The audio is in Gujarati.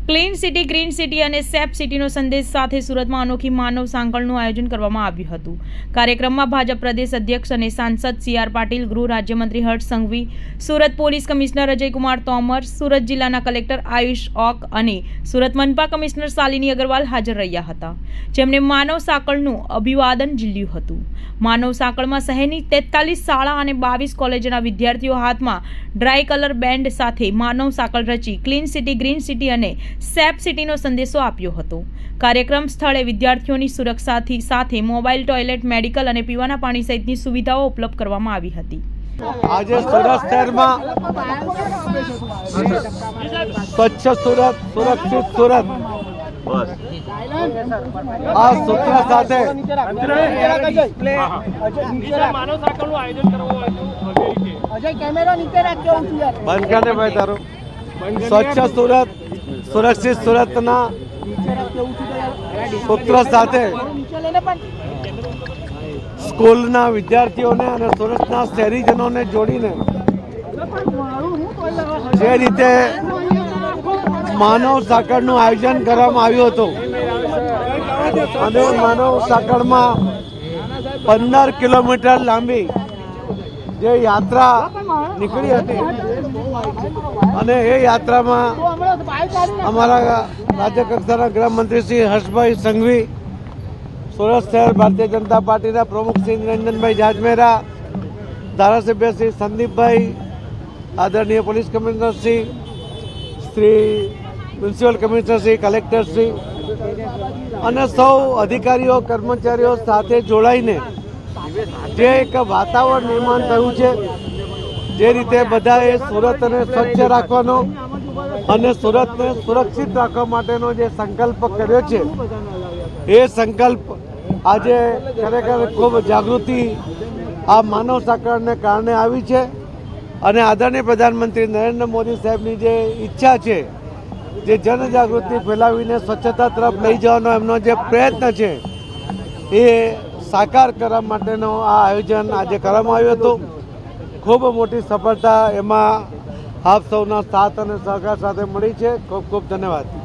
ક્લીન સિટી ગ્રીન સિટી અને સેફ સિટીનો સંદેશ સાથે સુરતમાં અનોખી માનવ સાંકળનું આયોજન કરવામાં આવ્યું હતું। કાર્યક્રમમાં ભાજપ પ્રદેશ અધ્યક્ષ અને સાંસદ CR પાટીલ, ગૃહ રાજ્યમંત્રી હર્ષ સંઘવી, સુરત પોલીસ કમિશનર અજયકુમાર તોમર, સુરત જિલ્લાના કલેક્ટર આયુષ ઓક અને સુરત મનપા કમિશનર શાલિની અગ્રવાલ હાજર રહ્યા હતા, જેમણે માનવ સાંકળનું અભિવાદન ઝીલ્યું હતું। માનવ સાંકળમાં શહેરની 43 શાળા અને 22 કોલેજના વિદ્યાર્થીઓ હાથમાં ડ્રાય કલર બેન્ડ સાથે માનવ સાંકળ રચી ક્લીન સિટી ગ્રીન સિટી અને સેફ સિટીનો સંદેશો આપ્યો હતો। કાર્યક્રમ સ્થળે વિદ્યાર્થીઓની સુરક્ષાથી સાથે મોબાઈલ, ટોયલેટ, મેડિકલ અને પીવાના પાણી સહિતની સુવિધાઓ ઉપલબ્ધ કરવામાં આવી હતી। આજે સુરત શહેરમાં સ્વચ્છ સુરત, સુરક્ષિત સુરત આ સૂત્ર સાથે બંધ કરીને ભાઈ તારો સ્વચ્છ સુરત, સુરક્ષિત સુરતના સૂત્ર સાથે સ્કૂલના વિદ્યાર્થીઓને અને સુરતના શહેરીજનોને જોડીને જે રીતે માનવ સાંકળનું આયોજન કરવામાં આવ્યું હતું અને માનવ સાંકળમાં 15 કિલોમીટર લાંબી જે યાત્રા નીકળી હતી અને એ યાત્રામાં અમારા રાજ્ય કક્ષાના ગૃહમંત્રી શ્રી હર્ષભાઈ સંઘવી, સુરત શહેર ભારતીય જનતા પાર્ટીના પ્રમુખ શ્રી નિરંજનભાઈ જાજમેરા, ધારાસભ્ય શ્રી સંદીપભાઈ, આદરણીય police commissioner Shri municipal commissioner Shri, collector Shri અને સૌ અધિકારીઓ, કર્મચારીઓ સાથે જોડાઈને જે એક વાતાવરણ નિર્માણ થયું છે, જે રીતે બધાએ સુરતને સ્વચ્છ રાખવાનો અને સુરતને સુરક્ષિત રાખવા માટેનો જે સંકલ્પ કર્યો છે, એ સંકલ્પ આજે ખરેખર ખૂબ જાગૃતિ આ માનવ સાંકળને કારણે આવી છે અને આદરણીય પ્રધાનમંત્રી નરેન્દ્ર મોદી સાહેબની જે ઈચ્છા છે, જે જનજાગૃતિ ફેલાવીને સ્વચ્છતા તરફ લઈ જવાનો એમનો જે પ્રયત્ન છે, એ સાકાર કરવા માટેનો આ આયોજન આજે કરવામાં આવ્યું હતું। ખૂબ મોટી સફળતા એમાં આપ સૌના સાથ અને સહકાર સાથે મળી છે। ખૂબ ખૂબ ધન્યવાદ।